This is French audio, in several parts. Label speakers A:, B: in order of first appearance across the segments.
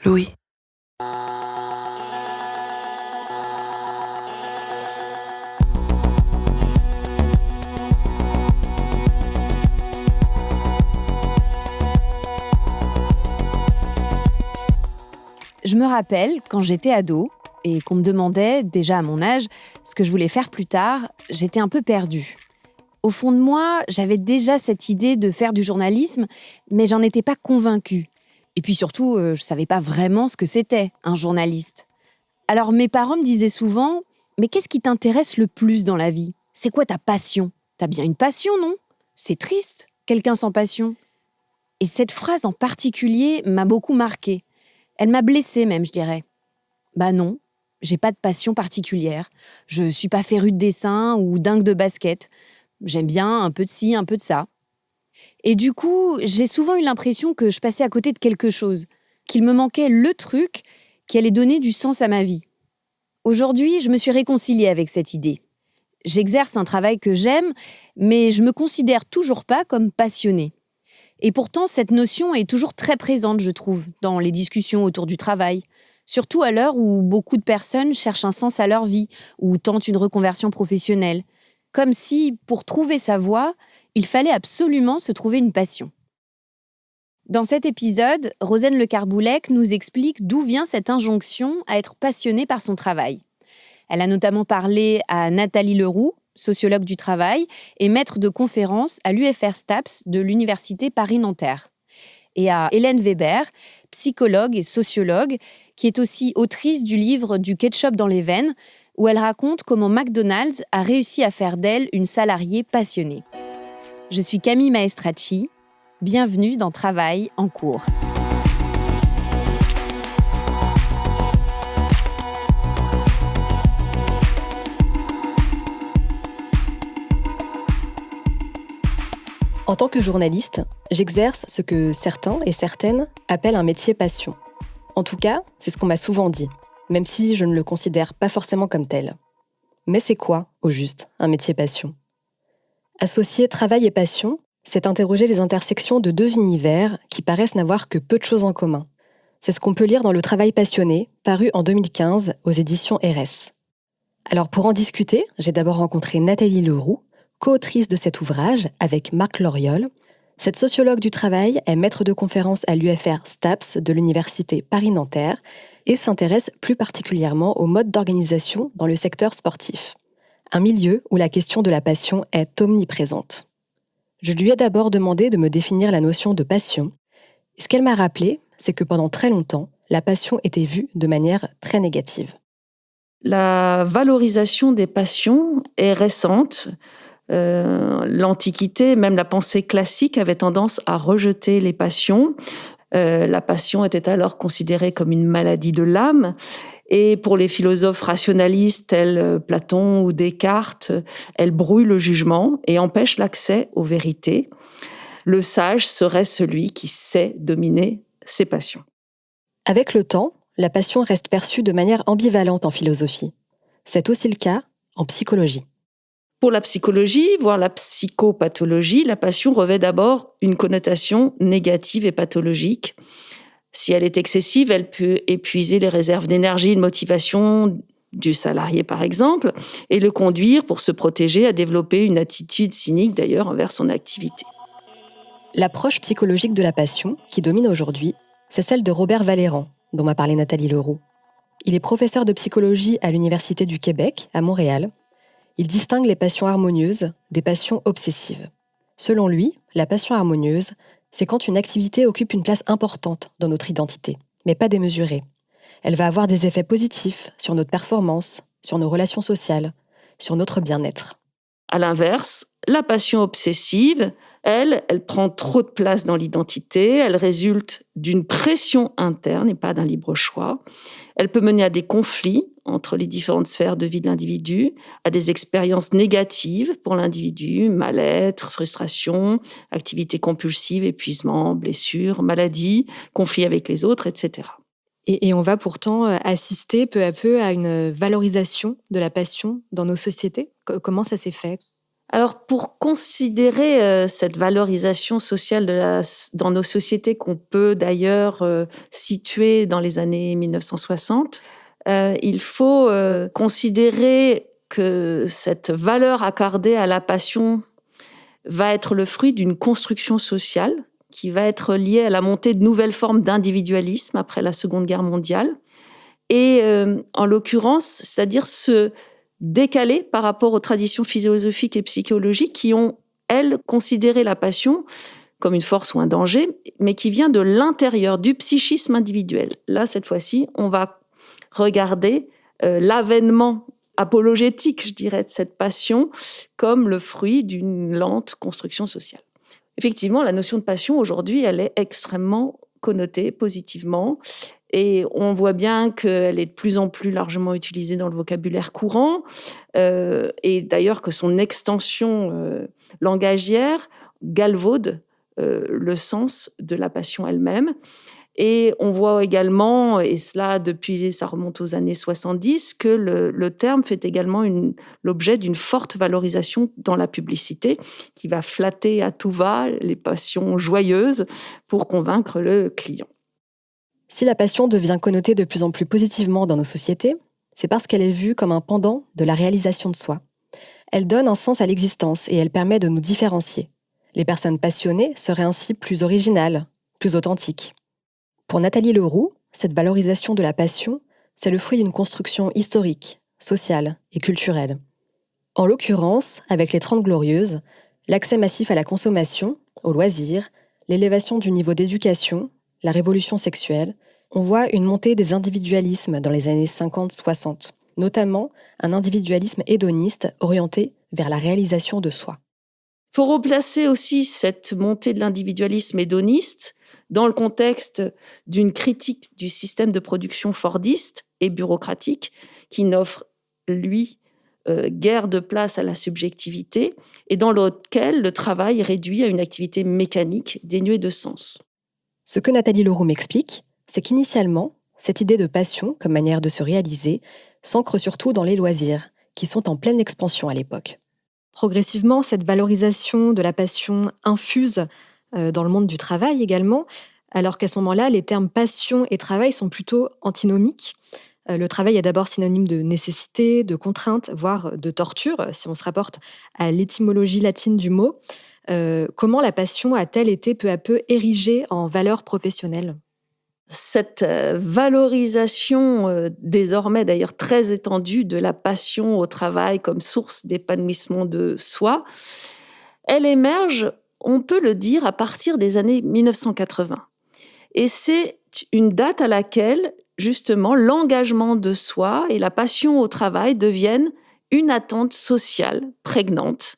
A: Louis.
B: Je me rappelle, quand j'étais ado, et qu'on me demandait, déjà à mon âge, ce que je voulais faire plus tard, j'étais un peu perdue. Au fond de moi, j'avais déjà cette idée de faire du journalisme, mais j'en étais pas convaincue. Et puis surtout, je savais pas vraiment ce que c'était, un journaliste. Alors mes parents me disaient souvent « Mais qu'est-ce qui t'intéresse le plus dans la vie ? C'est quoi ta passion ? T'as bien une passion, non ? C'est triste, quelqu'un sans passion. » Et cette phrase en particulier m'a beaucoup marquée. Elle m'a blessée même, je dirais. Bah non, j'ai pas de passion particulière. Je suis pas férue de dessin ou dingue de basket. J'aime bien un peu de ci, un peu de ça. Et du coup, j'ai souvent eu l'impression que je passais à côté de quelque chose, qu'il me manquait le truc qui allait donner du sens à ma vie. Aujourd'hui, je me suis réconciliée avec cette idée. J'exerce un travail que j'aime, mais je me considère toujours pas comme passionnée. Et pourtant, cette notion est toujours très présente, je trouve, dans les discussions autour du travail. Surtout à l'heure où beaucoup de personnes cherchent un sens à leur vie ou tentent une reconversion professionnelle. Comme si, pour trouver sa voie, il fallait absolument se trouver une passion. Dans cet épisode, Rosane Le Carboulec nous explique d'où vient cette injonction à être passionnée par son travail. Elle a notamment parlé à Nathalie Leroux, sociologue du travail et maître de conférences à l'UFR STAPS de l'Université Paris-Nanterre. Et à Hélène Weber, psychologue et sociologue, qui est aussi autrice du livre Du ketchup dans les veines, où elle raconte comment McDonald's a réussi à faire d'elle une salariée passionnée. Je suis Camille Maestracci, bienvenue dans Travail en cours.
C: En tant que journaliste, j'exerce ce que certains et certaines appellent un métier passion. En tout cas, c'est ce qu'on m'a souvent dit, même si je ne le considère pas forcément comme tel. Mais c'est quoi, au juste, un métier passion ? Associer travail et passion, c'est interroger les intersections de deux univers qui paraissent n'avoir que peu de choses en commun. C'est ce qu'on peut lire dans Le Travail passionné, paru en 2015 aux éditions RS. Alors pour en discuter, j'ai d'abord rencontré Nathalie Leroux, co-autrice de cet ouvrage avec Marc Loriol. Cette sociologue du travail est maître de conférence à l'UFR STAPS de l'Université Paris-Nanterre et s'intéresse plus particulièrement aux modes d'organisation dans le secteur sportif. Un milieu où la question de la passion est omniprésente. Je lui ai d'abord demandé de me définir la notion de passion. Et ce qu'elle m'a rappelé, c'est que pendant très longtemps, la passion était vue de manière très négative.
D: La valorisation des passions est récente. L'Antiquité, même la pensée classique, avait tendance à rejeter les passions. La passion était alors considérée comme une maladie de l'âme. Et pour les philosophes rationalistes tels Platon ou Descartes, elle brouille le jugement et empêche l'accès aux vérités. Le sage serait celui qui sait dominer ses passions.
C: Avec le temps, la passion reste perçue de manière ambivalente en philosophie. C'est aussi le cas en psychologie.
D: Pour la psychologie, voire la psychopathologie, la passion revêt d'abord une connotation négative et pathologique. Si elle est excessive, elle peut épuiser les réserves d'énergie et de motivation du salarié, par exemple, et le conduire, pour se protéger, à développer une attitude cynique, d'ailleurs, envers son activité.
C: L'approche psychologique de la passion, qui domine aujourd'hui, c'est celle de Robert Valléran, dont m'a parlé Nathalie Leroux. Il est professeur de psychologie à l'Université du Québec, à Montréal. Il distingue les passions harmonieuses des passions obsessives. Selon lui, la passion harmonieuse, c'est quand une activité occupe une place importante dans notre identité, mais pas démesurée. Elle va avoir des effets positifs sur notre performance, sur nos relations sociales, sur notre bien-être.
D: À l'inverse, la passion obsessive, elle prend trop de place dans l'identité, elle résulte d'une pression interne et pas d'un libre choix. Elle peut mener à des conflits entre les différentes sphères de vie de l'individu, à des expériences négatives pour l'individu, mal-être, frustration, activité compulsive, épuisement, blessure, maladie, conflit avec les autres, etc.
E: Et on va pourtant assister peu à peu à une valorisation de la passion dans nos sociétés. Comment ça s'est fait ?
D: Alors, pour considérer cette valorisation sociale dans nos sociétés, qu'on peut d'ailleurs situer dans les années 1960, il faut considérer que cette valeur accordée à la passion va être le fruit d'une construction sociale qui va être liée à la montée de nouvelles formes d'individualisme après la Seconde Guerre mondiale. Et en l'occurrence, c'est-à-dire se décaler par rapport aux traditions philosophiques et psychologiques qui ont, elles, considéré la passion comme une force ou un danger, mais qui vient de l'intérieur, du psychisme individuel. Là, cette fois-ci, on va regarder l'avènement apologétique, je dirais, de cette passion comme le fruit d'une lente construction sociale. Effectivement, la notion de passion, aujourd'hui, elle est extrêmement connotée positivement. Et on voit bien qu'elle est de plus en plus largement utilisée dans le vocabulaire courant, et d'ailleurs que son extension langagière galvaude le sens de la passion elle-même. Et on voit également, et cela ça remonte aux années 70, que le terme fait également l'objet d'une forte valorisation dans la publicité, qui va flatter à tout va les passions joyeuses pour convaincre le client.
C: Si la passion devient connotée de plus en plus positivement dans nos sociétés, c'est parce qu'elle est vue comme un pendant de la réalisation de soi. Elle donne un sens à l'existence et elle permet de nous différencier. Les personnes passionnées seraient ainsi plus originales, plus authentiques. Pour Nathalie Leroux, cette valorisation de la passion, c'est le fruit d'une construction historique, sociale et culturelle. En l'occurrence, avec les 30 Glorieuses, l'accès massif à la consommation, aux loisirs, l'élévation du niveau d'éducation, la révolution sexuelle, on voit une montée des individualismes dans les années 50-60, notamment un individualisme hédoniste orienté vers la réalisation de soi.
D: Il faut replacer aussi cette montée de l'individualisme hédoniste dans le contexte d'une critique du système de production fordiste et bureaucratique qui n'offre, lui, guère de place à la subjectivité et dans lequel le travail est réduit à une activité mécanique dénuée de sens.
C: Ce que Nathalie Leroux m'explique, c'est qu'initialement, cette idée de passion comme manière de se réaliser s'ancre surtout dans les loisirs, qui sont en pleine expansion à l'époque.
E: Progressivement, cette valorisation de la passion infuse dans le monde du travail également, alors qu'à ce moment-là, les termes passion et travail sont plutôt antinomiques. Le travail est d'abord synonyme de nécessité, de contrainte, voire de torture, si on se rapporte à l'étymologie latine du mot. Comment la passion a-t-elle été peu à peu érigée en valeur professionnelle ?
D: Cette valorisation désormais d'ailleurs très étendue de la passion au travail comme source d'épanouissement de soi, elle émerge, on peut le dire, à partir des années 1980. Et c'est une date à laquelle, justement, l'engagement de soi et la passion au travail deviennent une attente sociale prégnante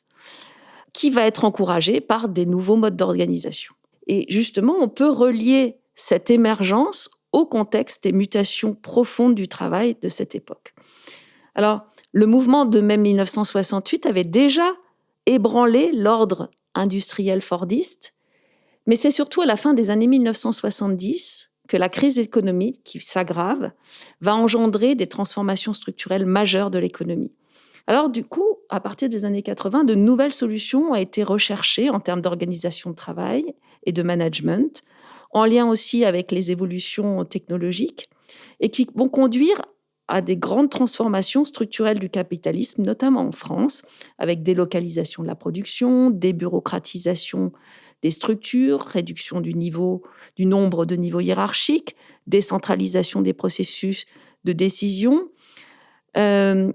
D: qui va être encouragée par des nouveaux modes d'organisation. Et justement, on peut relier cette émergence au contexte des mutations profondes du travail de cette époque. Alors, le mouvement de mai 1968 avait déjà ébranlé l'ordre industriel fordiste, mais c'est surtout à la fin des années 1970 que la crise économique qui s'aggrave va engendrer des transformations structurelles majeures de l'économie. Alors du coup, à partir des années 80, de nouvelles solutions ont été recherchées en termes d'organisation de travail et de management, en lien aussi avec les évolutions technologiques, et qui vont conduire à des grandes transformations structurelles du capitalisme, notamment en France, avec délocalisation de la production, débureaucratisation des structures, réduction du nombre de niveaux hiérarchiques, décentralisation des processus de décision, un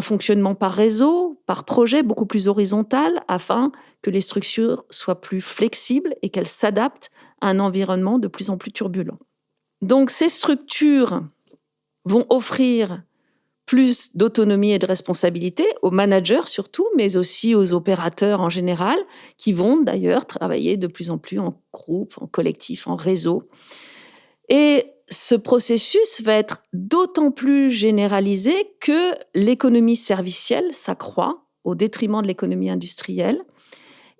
D: fonctionnement par réseau, par projet beaucoup plus horizontal, afin que les structures soient plus flexibles et qu'elles s'adaptent à un environnement de plus en plus turbulent. Donc ces structures vont offrir plus d'autonomie et de responsabilité aux managers surtout, mais aussi aux opérateurs en général, qui vont d'ailleurs travailler de plus en plus en groupe, en collectif, en réseau. Et ce processus va être d'autant plus généralisé que l'économie servicielle s'accroît au détriment de l'économie industrielle.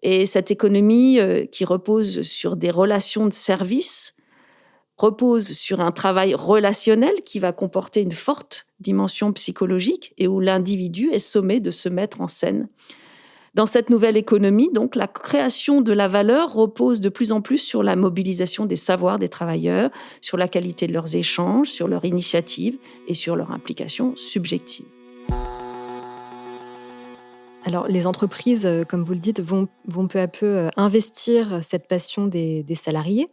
D: Et cette économie qui repose sur des relations de service repose sur un travail relationnel qui va comporter une forte dimension psychologique et où l'individu est sommé de se mettre en scène. Dans cette nouvelle économie, donc, la création de la valeur repose de plus en plus sur la mobilisation des savoirs des travailleurs, sur la qualité de leurs échanges, sur leur initiative et sur leur implication subjective.
E: Alors, les entreprises, comme vous le dites, vont peu à peu investir cette passion des salariés.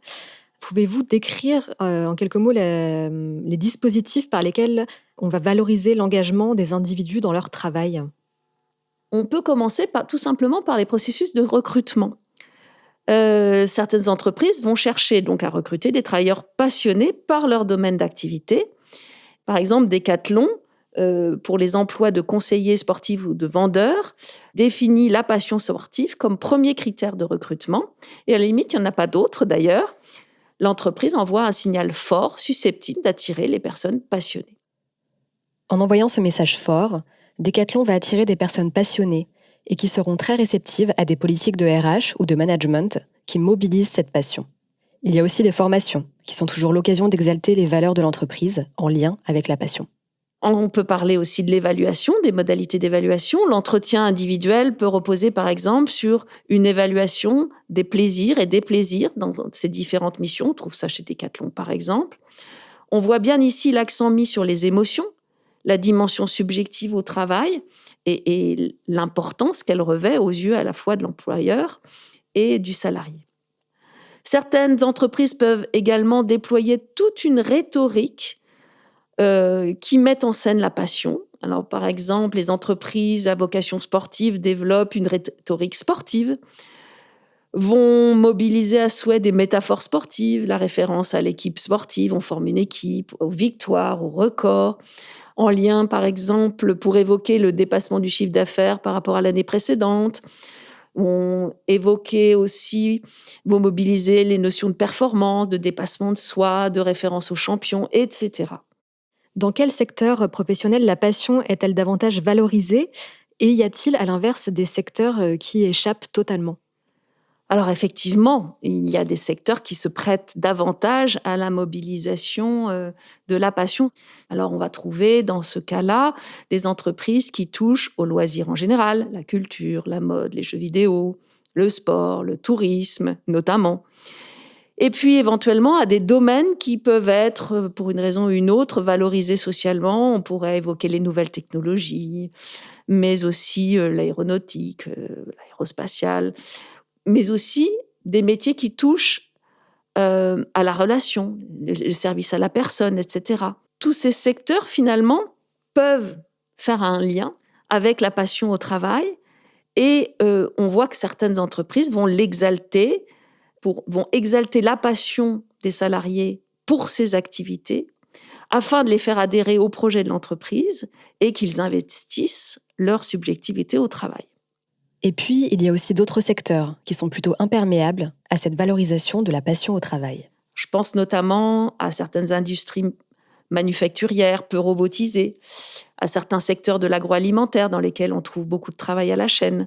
E: Pouvez-vous décrire en quelques mots les dispositifs par lesquels on va valoriser l'engagement des individus dans leur travail ?
D: On peut commencer tout simplement par les processus de recrutement. Certaines entreprises vont chercher donc à recruter des travailleurs passionnés par leur domaine d'activité. Par exemple, Decathlon, pour les emplois de conseillers sportifs ou de vendeurs, définit la passion sportive comme premier critère de recrutement. Et à la limite, il n'y en a pas d'autres d'ailleurs. L'entreprise envoie un signal fort, susceptible d'attirer les personnes passionnées.
C: En envoyant ce message fort, Decathlon va attirer des personnes passionnées et qui seront très réceptives à des politiques de RH ou de management qui mobilisent cette passion. Il y a aussi les formations, qui sont toujours l'occasion d'exalter les valeurs de l'entreprise en lien avec la passion.
D: On peut parler aussi de l'évaluation, des modalités d'évaluation. L'entretien individuel peut reposer par exemple sur une évaluation des plaisirs et déplaisirs dans ces différentes missions. On trouve ça chez Decathlon par exemple. On voit bien ici l'accent mis sur les émotions, la dimension subjective au travail et l'importance qu'elle revêt aux yeux à la fois de l'employeur et du salarié. Certaines entreprises peuvent également déployer toute une rhétorique qui met en scène la passion. Alors, par exemple, les entreprises à vocation sportive développent une rhétorique sportive, vont mobiliser à souhait des métaphores sportives, la référence à l'équipe sportive, on forme une équipe, aux victoires, aux records, en lien, par exemple, pour évoquer le dépassement du chiffre d'affaires par rapport à l'année précédente. Vont évoquer aussi, vont mobiliser les notions de performance, de dépassement de soi, de référence aux champions, etc.
E: Dans quel secteur professionnel la passion est-elle davantage valorisée ? Et y a-t-il, à l'inverse, des secteurs qui échappent totalement ?
D: Alors effectivement, il y a des secteurs qui se prêtent davantage à la mobilisation de la passion. Alors on va trouver dans ce cas-là des entreprises qui touchent aux loisirs en général, la culture, la mode, les jeux vidéo, le sport, le tourisme notamment. Et puis éventuellement à des domaines qui peuvent être, pour une raison ou une autre, valorisés socialement. On pourrait évoquer les nouvelles technologies, mais aussi l'aéronautique, l'aérospatiale, mais aussi des métiers qui touchent à la relation, le service à la personne, etc. Tous ces secteurs, finalement, peuvent faire un lien avec la passion au travail et on voit que certaines entreprises vont l'exalter, vont exalter la passion des salariés pour ces activités afin de les faire adhérer au projet de l'entreprise et qu'ils investissent leur subjectivité au travail.
C: Et puis, il y a aussi d'autres secteurs qui sont plutôt imperméables à cette valorisation de la passion au travail.
D: Je pense notamment à certaines industries manufacturières peu robotisées, à certains secteurs de l'agroalimentaire dans lesquels on trouve beaucoup de travail à la chaîne,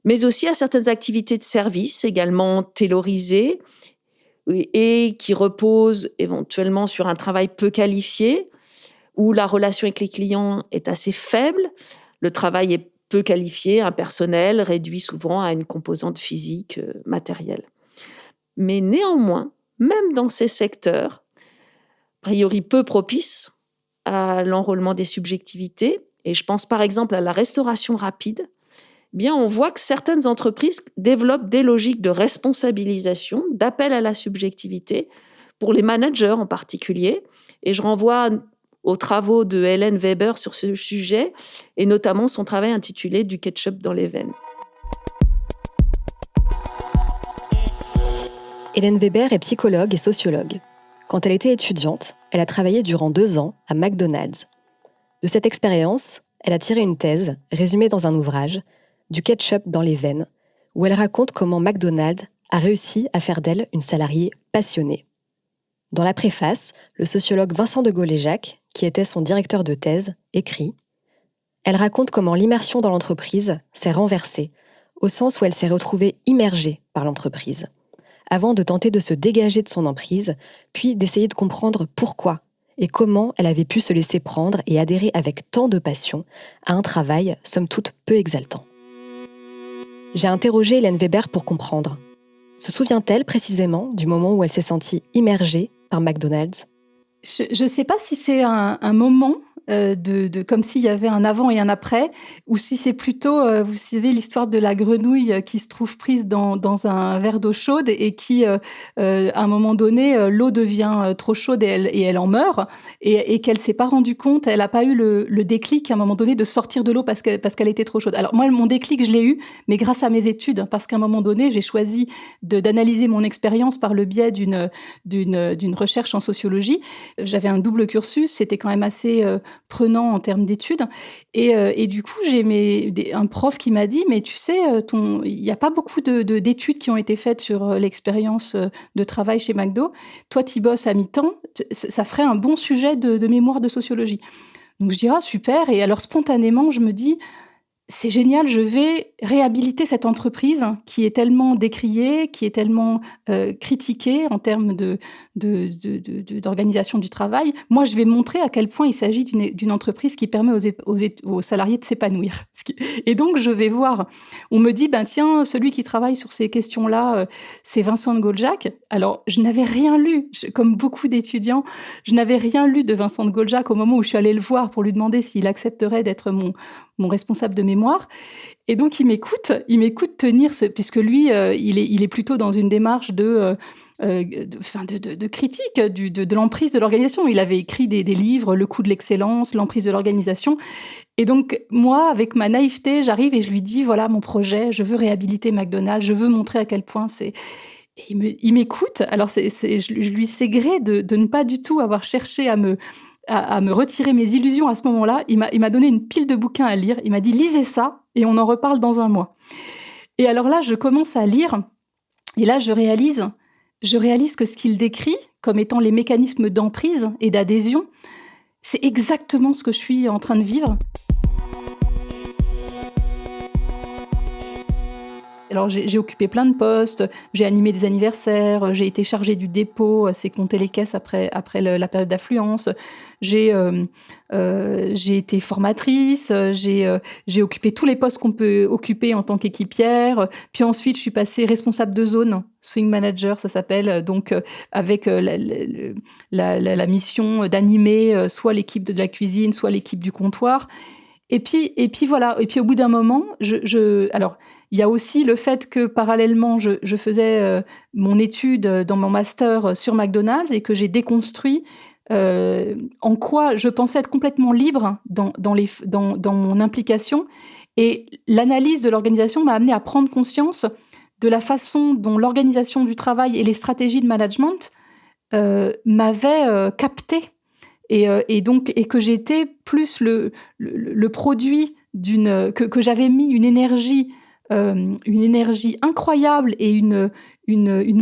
D: mais aussi à certaines activités de service également taylorisées et qui reposent éventuellement sur un travail peu qualifié, où la relation avec les clients est assez faible, le travail est peu qualifié, impersonnel, réduit souvent à une composante physique, matérielle. Mais néanmoins, même dans ces secteurs, a priori peu propices à l'enrôlement des subjectivités, et je pense par exemple à la restauration rapide, bien on voit que certaines entreprises développent des logiques de responsabilisation, d'appel à la subjectivité, pour les managers en particulier, et je renvoie aux travaux de Hélène Weber sur ce sujet, et notamment son travail intitulé « Du ketchup dans les veines ».
C: Hélène Weber est psychologue et sociologue. Quand elle était étudiante, elle a travaillé durant 2 ans à McDonald's. De cette expérience, elle a tiré une thèse, résumée dans un ouvrage, « Du ketchup dans les veines », où elle raconte comment McDonald's a réussi à faire d'elle une salariée passionnée. Dans la préface, le sociologue Vincent de Gaulle-Jacques, qui était son directeur de thèse, écrit « Elle raconte comment l'immersion dans l'entreprise s'est renversée, au sens où elle s'est retrouvée immergée par l'entreprise, avant de tenter de se dégager de son emprise, puis d'essayer de comprendre pourquoi et comment elle avait pu se laisser prendre et adhérer avec tant de passion à un travail somme toute peu exaltant. » J'ai interrogé Hélène Weber pour comprendre. Se souvient-elle précisément du moment où elle s'est sentie immergée par McDonald's ?
A: Je ne sais pas si c'est un moment comme s'il y avait un avant et un après, ou si c'est plutôt, vous savez, l'histoire de la grenouille qui se trouve prise dans un verre d'eau chaude et qui, à un moment donné, l'eau devient trop chaude et elle en meurt, et qu'elle s'est pas rendue compte, elle n'a pas eu le déclic à un moment donné de sortir de l'eau parce qu'elle était trop chaude. Alors moi, mon déclic, je l'ai eu, mais grâce à mes études, parce qu'à un moment donné, j'ai choisi d'analyser mon expérience par le biais d'une recherche en sociologie. J'avais un double cursus, c'était quand même assez prenant en termes d'études. Et du coup, j'ai un prof qui m'a dit, mais tu sais, il n'y a pas beaucoup d'études qui ont été faites sur l'expérience de travail chez McDo. Toi, tu bosses à mi-temps, ça ferait un bon sujet de mémoire de sociologie. Donc je dis, ah super. Et alors spontanément, je me dis, c'est génial, je vais réhabiliter cette entreprise qui est tellement décriée, qui est tellement critiquée en termes d'organisation du travail. Moi, je vais montrer à quel point il s'agit d'une entreprise qui permet aux salariés de s'épanouir. Et donc, je vais voir. On me dit, ben tiens, celui qui travaille sur ces questions-là, c'est Vincent de Goldjak. Alors, je n'avais rien lu, comme beaucoup d'étudiants, je n'avais rien lu de Vincent de Goldjak au moment où je suis allée le voir pour lui demander s'il accepterait d'être mon responsable de mémoire. Et donc, il m'écoute tenir, puisque lui, il est plutôt dans une démarche de critique de l'emprise de l'organisation. Il avait écrit des livres, Le coût de l'excellence, l'emprise de l'organisation. Et donc, moi, avec ma naïveté, j'arrive et je lui dis, voilà mon projet, je veux réhabiliter McDonald's, je veux montrer à quel point c'est... Et il m'écoute. Alors, je lui sais gré de ne pas du tout avoir cherché à me retirer mes illusions à ce moment-là. Il m'a donné une pile de bouquins à lire. Il m'a dit, lisez ça et on en reparle dans un mois. Et alors là, je commence à lire et là, je réalise que ce qu'il décrit comme étant les mécanismes d'emprise et d'adhésion, c'est exactement ce que je suis en train de vivre. Alors, j'ai occupé plein de postes, j'ai animé des anniversaires, j'ai été chargée du dépôt, c'est compter les caisses après la période d'affluence. J'ai été formatrice, j'ai occupé tous les postes qu'on peut occuper en tant qu'équipière. Puis ensuite, je suis passée responsable de zone, swing manager, ça s'appelle, donc avec la mission d'animer soit l'équipe de la cuisine, soit l'équipe du comptoir. Et puis voilà. Et puis au bout d'un moment, alors il y a aussi le fait que parallèlement, je faisais mon étude dans mon master sur McDonald's et que j'ai déconstruit en quoi je pensais être complètement libre dans mon implication. Et l'analyse de l'organisation m'a amené à prendre conscience de la façon dont l'organisation du travail et les stratégies de management m'avaient capté. Et que j'étais plus le produit que j'avais mis une énergie incroyable et une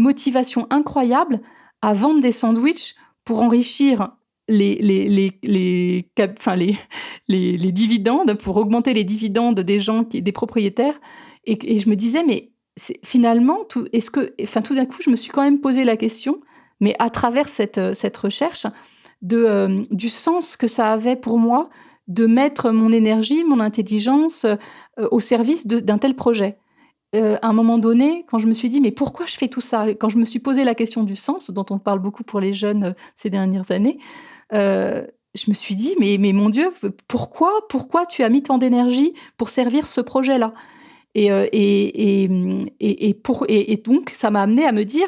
A: motivation incroyable à vendre des sandwichs pour enrichir les dividendes, pour augmenter les dividendes des gens, des propriétaires. Et je me disais, mais finalement, tout d'un coup, je me suis quand même posé la question, mais à travers cette recherche, du sens que ça avait pour moi de mettre mon énergie, mon intelligence au service d'un tel projet. À un moment donné, quand je me suis dit, mais pourquoi je fais tout ça ? Quand je me suis posé la question du sens, dont on parle beaucoup pour les jeunes ces dernières années, je me suis dit, mais mon Dieu, pourquoi tu as mis tant d'énergie pour servir ce projet-là ? Et donc, ça m'a amené à me dire,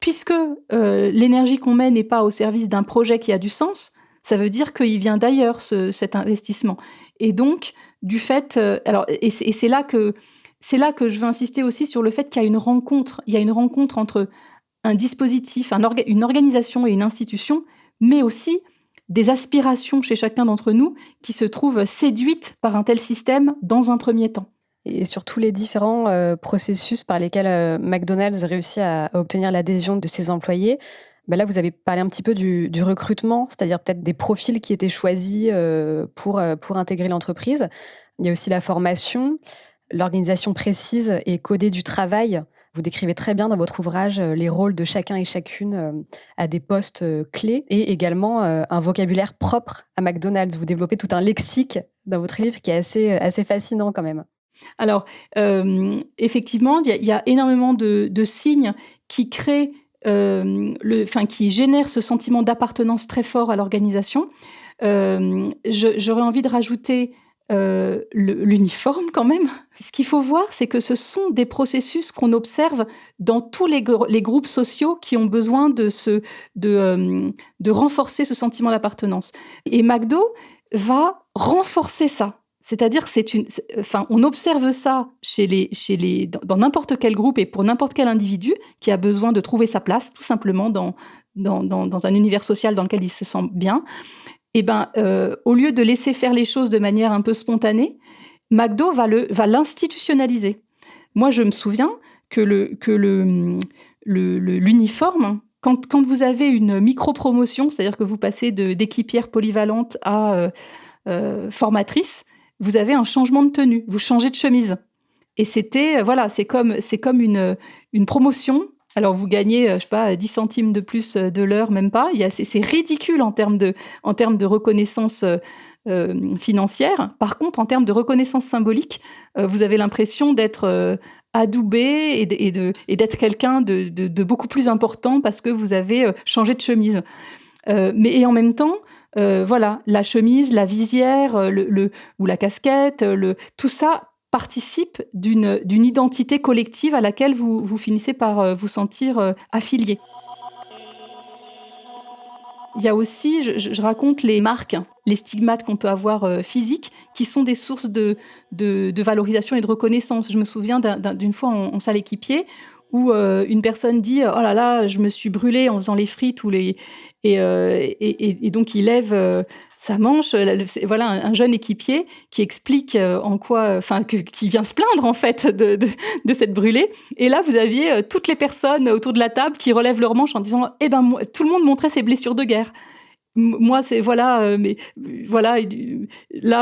A: puisque l'énergie qu'on met n'est pas au service d'un projet qui a du sens, ça veut dire qu'il vient d'ailleurs, cet investissement. Et donc, du fait... c'est là que je veux insister aussi sur le fait qu'il y a une rencontre. Il y a une rencontre entre un dispositif, une organisation et une institution, mais aussi des aspirations chez chacun d'entre nous qui se trouvent séduites par un tel système dans un premier temps.
C: Et sur tous les différents processus par lesquels McDonald's réussit à obtenir l'adhésion de ses employés, là, vous avez parlé un petit peu du recrutement, c'est-à-dire peut-être des profils qui étaient choisis pour intégrer l'entreprise. Il y a aussi la formation, l'organisation précise et codée du travail. Vous décrivez très bien dans votre ouvrage les rôles de chacun et chacune à des postes clés et également un vocabulaire propre à McDonald's. Vous développez tout un lexique dans votre livre qui est assez fascinant quand même.
A: Alors, effectivement, il y a énormément de signes qui créent, qui génèrent ce sentiment d'appartenance très fort à l'organisation. J'aurais envie de rajouter, l'uniforme quand même. Ce qu'il faut voir, c'est que ce sont des processus qu'on observe dans tous les groupes sociaux qui ont besoin de renforcer ce sentiment d'appartenance. Et McDo va renforcer ça. C'est-à-dire que on observe ça dans n'importe quel groupe et pour n'importe quel individu qui a besoin de trouver sa place, tout simplement dans un univers social dans lequel il se sent bien. Et au lieu de laisser faire les choses de manière un peu spontanée, McDo va l'institutionnaliser. Moi, je me souviens que l'uniforme, quand vous avez une micro-promotion, c'est-à-dire que vous passez d'équipière polyvalente à formatrice, vous avez un changement de tenue, vous changez de chemise. Et c'était, c'est comme une promotion. Alors, vous gagnez, 10 centimes de plus de l'heure, même pas. C'est ridicule en termes de reconnaissance financière. Par contre, en termes de reconnaissance symbolique, vous avez l'impression d'être adoubé et d'être quelqu'un de beaucoup plus important parce que vous avez changé de chemise. Et en même temps, la chemise, la visière, ou la casquette, tout ça participe d'une identité collective à laquelle vous finissez par vous sentir affilié. Il y a aussi, je raconte les marques, les stigmates qu'on peut avoir physiques, qui sont des sources de valorisation et de reconnaissance. Je me souviens d'une fois en salle équipier où une personne dit « Oh là là, je me suis brûlée en faisant les frites » et donc il lève sa manche. Voilà un jeune équipier qui explique qui vient se plaindre en fait de cette brûlée. Et là, vous aviez toutes les personnes autour de la table qui relèvent leurs manches en disant « tout le monde montrait ses blessures de guerre ». Moi, là,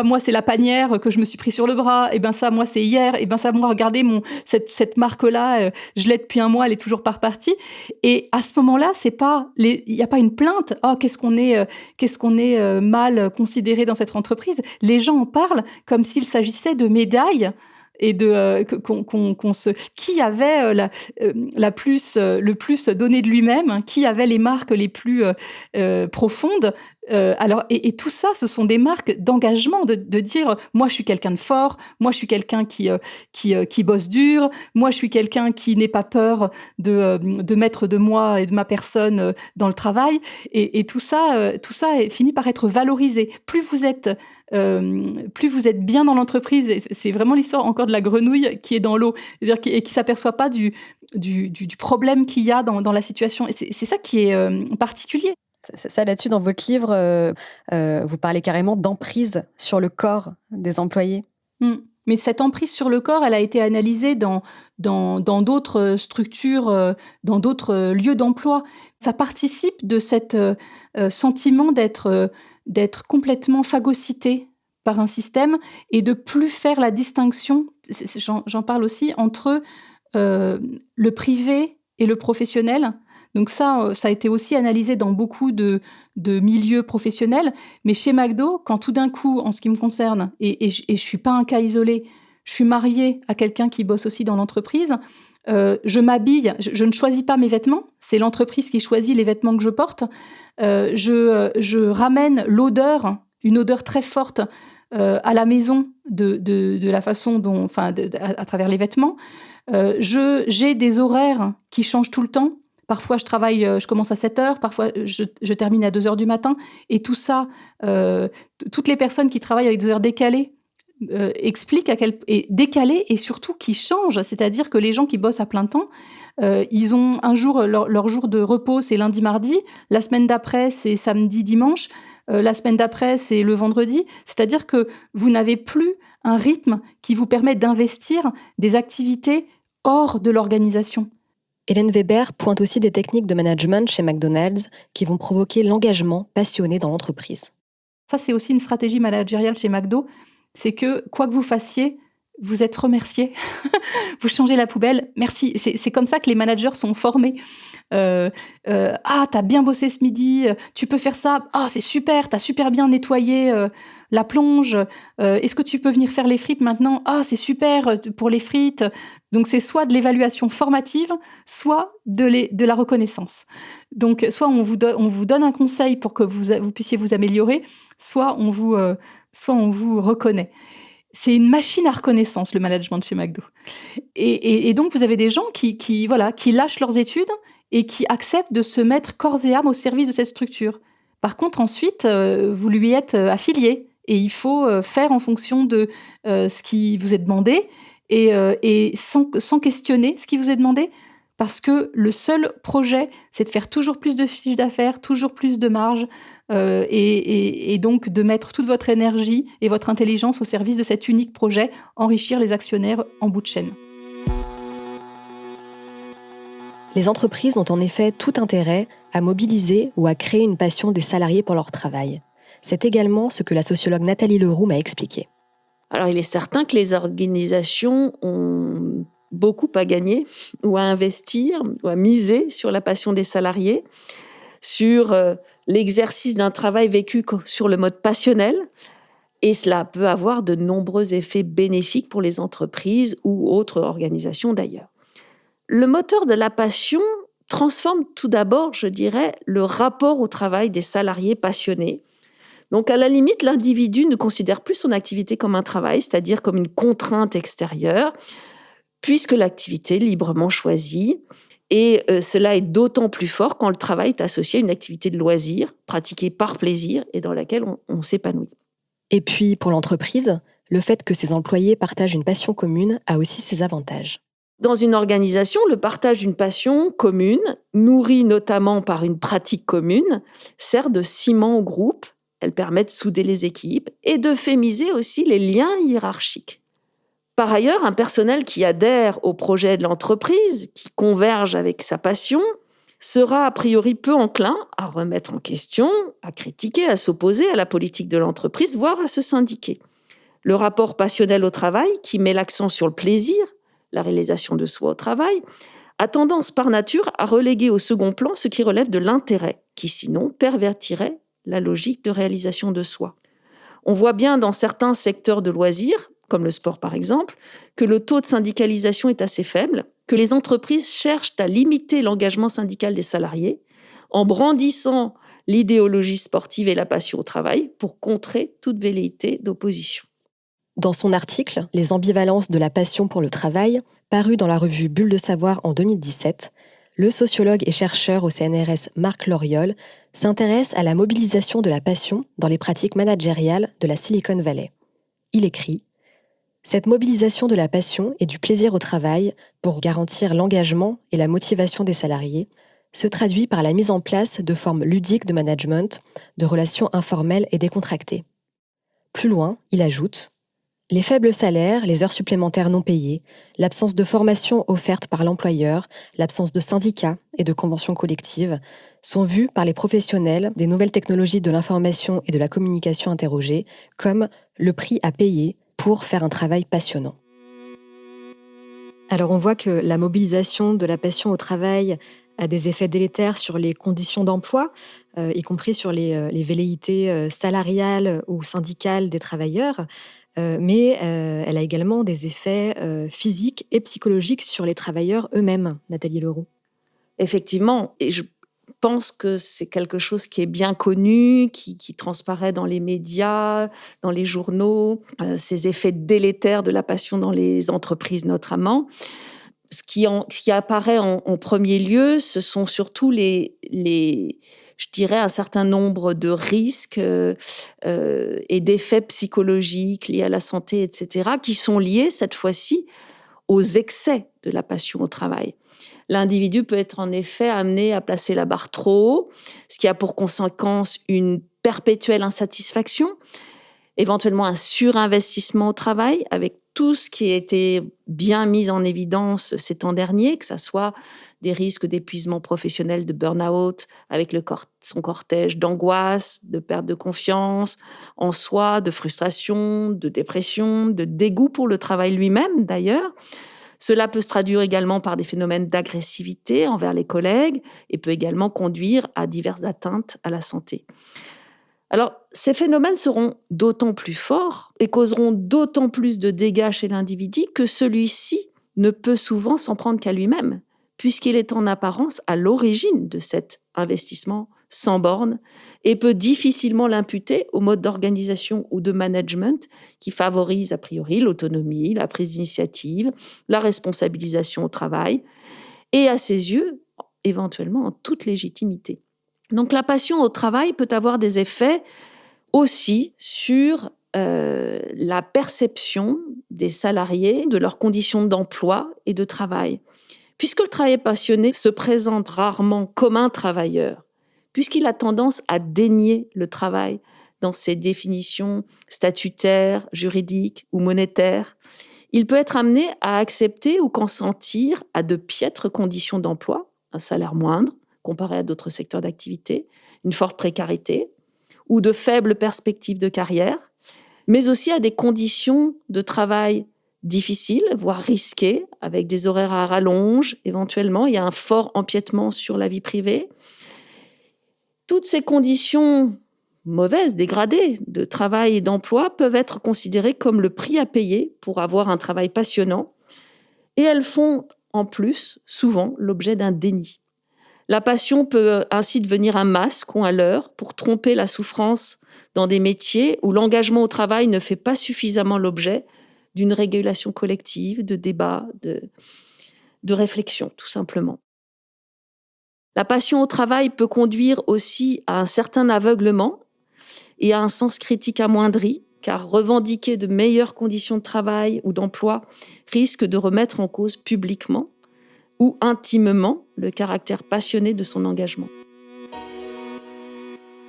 A: moi, c'est la panière que je me suis pris sur le bras. Ça, moi, c'est hier. Ça, moi, regardez, cette marque-là, je l'ai depuis un mois, elle est toujours pas repartie. Et à ce moment-là, il n'y a pas une plainte. Oh, qu'est-ce qu'on est mal considéré dans cette entreprise. Les gens en parlent comme s'il s'agissait de médailles et qui avait le plus donné de lui-même, qui avait les marques les plus profondes. Et tout ça, ce sont des marques d'engagement, de dire moi je suis quelqu'un de fort, moi je suis quelqu'un qui bosse dur, moi je suis quelqu'un qui n'est pas peur de mettre de moi et de ma personne dans le travail. Et tout ça finit par être valorisé. Plus vous êtes bien dans l'entreprise, et c'est vraiment l'histoire encore de la grenouille qui est dans l'eau, c'est-à-dire qui s'aperçoit pas du problème qu'il y a dans la situation. Et c'est ça qui est particulier.
C: Ça, là-dessus, dans votre livre, vous parlez carrément d'emprise sur le corps des employés.
A: Mais cette emprise sur le corps, elle a été analysée dans d'autres structures, dans d'autres lieux d'emploi. Ça participe de cet sentiment d'être complètement phagocyté par un système et de plus faire la distinction, j'en parle aussi, entre le privé et le professionnel. Donc ça a été aussi analysé dans beaucoup de milieux professionnels. Mais chez McDo, quand tout d'un coup, en ce qui me concerne, et je suis pas un cas isolé, je suis mariée à quelqu'un qui bosse aussi dans l'entreprise, je m'habille, je ne choisis pas mes vêtements, c'est l'entreprise qui choisit les vêtements que je porte. Je ramène une odeur très forte à la maison de la façon dont, à travers les vêtements. J'ai des horaires qui changent tout le temps. Parfois, je commence à 7h, parfois je termine à 2h du matin. Et tout ça, toutes les personnes qui travaillent avec des heures décalées expliquent décalées et surtout qui changent. C'est-à-dire que les gens qui bossent à plein temps, ils ont un jour, leur jour de repos, c'est lundi, mardi. La semaine d'après, c'est samedi, dimanche. La semaine d'après, c'est le vendredi. C'est-à-dire que vous n'avez plus un rythme qui vous permet d'investir des activités hors de l'organisation.
C: Hélène Weber pointe aussi des techniques de management chez McDonald's qui vont provoquer l'engagement passionné dans l'entreprise.
A: Ça, c'est aussi une stratégie managériale chez McDo. C'est que, quoi que vous fassiez, vous êtes remercié. Vous changez la poubelle, merci. C'est comme ça que les managers sont formés. Ah, t'as bien bossé ce midi, tu peux faire ça. Ah, c'est super, t'as super bien nettoyé la plonge. Est-ce que tu peux venir faire les frites maintenant? Ah, c'est super pour les frites. Donc, c'est soit de l'évaluation formative, soit de la reconnaissance. Donc, soit on vous donne un conseil pour que vous puissiez vous améliorer, soit on vous reconnaît. C'est une machine à reconnaissance, le management chez McDo. Et donc, vous avez des gens qui lâchent leurs études et qui acceptent de se mettre corps et âme au service de cette structure. Par contre, ensuite, vous lui êtes affilié et il faut faire en fonction de ce qui vous est demandé et sans questionner ce qui vous est demandé, parce que le seul projet, c'est de faire toujours plus de chiffre d'affaires, toujours plus de marge, et donc de mettre toute votre énergie et votre intelligence au service de cet unique projet, enrichir les actionnaires en bout de chaîne.
C: Les entreprises ont en effet tout intérêt à mobiliser ou à créer une passion des salariés pour leur travail. C'est également ce que la sociologue Nathalie Leroux m'a expliqué.
D: Alors, il est certain que les organisations ont beaucoup à gagner ou à investir ou à miser sur la passion des salariés, sur l'exercice d'un travail vécu sur le mode passionnel. Et cela peut avoir de nombreux effets bénéfiques pour les entreprises ou autres organisations d'ailleurs. Le moteur de la passion transforme tout d'abord, je dirais, le rapport au travail des salariés passionnés. Donc, à la limite, l'individu ne considère plus son activité comme un travail, c'est-à-dire comme une contrainte extérieure, puisque l'activité est librement choisie. Et cela est d'autant plus fort quand le travail est associé à une activité de loisir, pratiquée par plaisir et dans laquelle on s'épanouit.
C: Et puis, pour l'entreprise, le fait que ses employés partagent une passion commune a aussi ses avantages.
D: Dans une organisation, le partage d'une passion commune, nourrie notamment par une pratique commune, sert de ciment au groupe. Elle permet de souder les équipes et d'euphémiser aussi les liens hiérarchiques. Par ailleurs, un personnel qui adhère au projet de l'entreprise, qui converge avec sa passion, sera a priori peu enclin à remettre en question, à critiquer, à s'opposer à la politique de l'entreprise, voire à se syndiquer. Le rapport passionnel au travail, qui met l'accent sur le plaisir, la réalisation de soi au travail, a tendance par nature à reléguer au second plan ce qui relève de l'intérêt, qui sinon pervertirait la logique de réalisation de soi. On voit bien dans certains secteurs de loisirs, comme le sport par exemple, que le taux de syndicalisation est assez faible, que les entreprises cherchent à limiter l'engagement syndical des salariés en brandissant l'idéologie sportive et la passion au travail pour contrer toute velléité d'opposition.
C: Dans son article « Les ambivalences de la passion pour le travail », paru dans la revue Bulle de Savoir en 2017, le sociologue et chercheur au CNRS Marc Loriol s'intéresse à la mobilisation de la passion dans les pratiques managériales de la Silicon Valley. Il écrit « Cette mobilisation de la passion et du plaisir au travail pour garantir l'engagement et la motivation des salariés se traduit par la mise en place de formes ludiques de management, de relations informelles et décontractées. » Plus loin, il ajoute « Les faibles salaires, les heures supplémentaires non payées, l'absence de formation offerte par l'employeur, l'absence de syndicats et de conventions collectives sont vus par les professionnels des nouvelles technologies de l'information et de la communication interrogés comme le prix à payer pour faire un travail passionnant. »
E: Alors on voit que la mobilisation de la passion au travail a des effets délétères sur les conditions d'emploi, y compris sur les velléités salariales ou syndicales des travailleurs. Mais elle a également des effets physiques et psychologiques sur les travailleurs eux-mêmes, Nathalie Leroux.
D: Effectivement, et je pense que c'est quelque chose qui est bien connu, qui transparaît dans les médias, dans les journaux, ces effets délétères de la passion dans les entreprises notamment. Ce qui apparaît en premier lieu, ce sont surtout je dirais, un certain nombre de risques et d'effets psychologiques liés à la santé, etc., qui sont liés, cette fois-ci, aux excès de la passion au travail. L'individu peut être en effet amené à placer la barre trop haut, ce qui a pour conséquence une perpétuelle insatisfaction, éventuellement un surinvestissement au travail, avec tout ce qui a été bien mis en évidence ces temps derniers, que ce soit des risques d'épuisement professionnel, de burn-out, avec son cortège d'angoisse, de perte de confiance en soi, de frustration, de dépression, de dégoût pour le travail lui-même d'ailleurs. Cela peut se traduire également par des phénomènes d'agressivité envers les collègues et peut également conduire à diverses atteintes à la santé. Alors, ces phénomènes seront d'autant plus forts et causeront d'autant plus de dégâts chez l'individu que celui-ci ne peut souvent s'en prendre qu'à lui-même, puisqu'il est en apparence à l'origine de cet investissement sans borne et peut difficilement l'imputer au mode d'organisation ou de management qui favorise a priori l'autonomie, la prise d'initiative, la responsabilisation au travail et à ses yeux, éventuellement en toute légitimité. Donc la passion au travail peut avoir des effets aussi sur la perception des salariés de leurs conditions d'emploi et de travail. Puisque le travail passionné se présente rarement comme un travailleur, puisqu'il a tendance à dénier le travail dans ses définitions statutaires, juridiques ou monétaires, il peut être amené à accepter ou consentir à de piètres conditions d'emploi, un salaire moindre comparé à d'autres secteurs d'activité, une forte précarité ou de faibles perspectives de carrière, mais aussi à des conditions de travail difficiles, voire risquées, avec des horaires à rallonge éventuellement, il y a un fort empiètement sur la vie privée. Toutes ces conditions mauvaises, dégradées de travail et d'emploi peuvent être considérées comme le prix à payer pour avoir un travail passionnant et elles font en plus souvent l'objet d'un déni. La passion peut ainsi devenir un masque ou un leurre pour tromper la souffrance dans des métiers où l'engagement au travail ne fait pas suffisamment l'objet d'une régulation collective, de débat, de réflexion, tout simplement. La passion au travail peut conduire aussi à un certain aveuglement et à un sens critique amoindri, car revendiquer de meilleures conditions de travail ou d'emploi risque de remettre en cause publiquement ou intimement le caractère passionné de son engagement.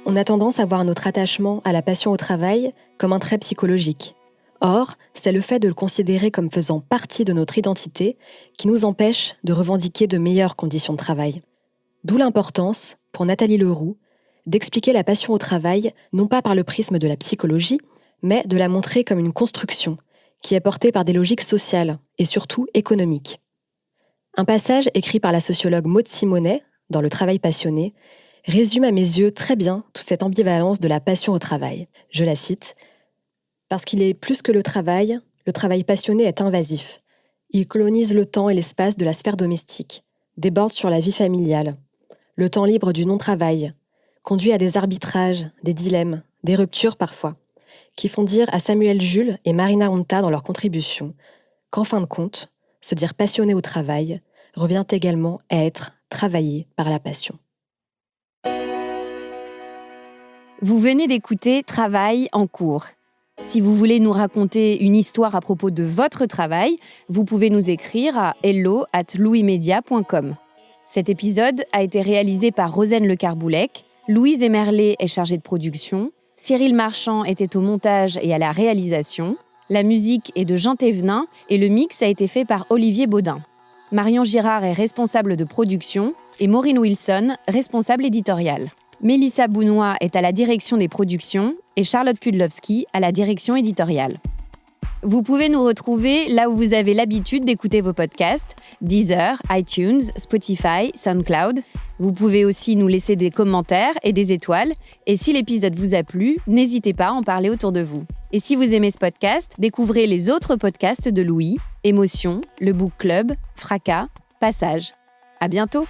C: On a tendance à voir notre attachement à la passion au travail comme un trait psychologique. Or, c'est le fait de le considérer comme faisant partie de notre identité qui nous empêche de revendiquer de meilleures conditions de travail. D'où l'importance, pour Nathalie Leroux, d'expliquer la passion au travail non pas par le prisme de la psychologie, mais de la montrer comme une construction qui est portée par des logiques sociales et surtout économiques. Un passage écrit par la sociologue Maud Simonet, dans Le travail passionné, résume à mes yeux très bien toute cette ambivalence de la passion au travail. Je la cite : « Parce qu'il est plus que le travail passionné est invasif. Il colonise le temps et l'espace de la sphère domestique, déborde sur la vie familiale. Le temps libre du non-travail conduit à des arbitrages, des dilemmes, des ruptures parfois, qui font dire à Samuel Jules et Marina Honta dans leur contribution qu'en fin de compte, se dire passionné au travail revient également à être travaillé par la passion. »
B: Vous venez d'écouter Travail en cours. Si vous voulez nous raconter une histoire à propos de votre travail, vous pouvez nous écrire à hello@louismedia.com. Cet épisode a été réalisé par Rosane Lecarboulec, Louise Emerlé est chargée de production, Cyril Marchand était au montage et à la réalisation, la musique est de Jean Thévenin et le mix a été fait par Olivier Baudin. Marion Girard est responsable de production et Maureen Wilson, responsable éditoriale. Mélissa Bounois est à la direction des productions et Charlotte Pudlowski à la direction éditoriale. Vous pouvez nous retrouver là où vous avez l'habitude d'écouter vos podcasts, Deezer, iTunes, Spotify, SoundCloud. Vous pouvez aussi nous laisser des commentaires et des étoiles. Et si l'épisode vous a plu, n'hésitez pas à en parler autour de vous. Et si vous aimez ce podcast, découvrez les autres podcasts de Louis, Émotion, le Book Club, Fracas, Passage. À bientôt!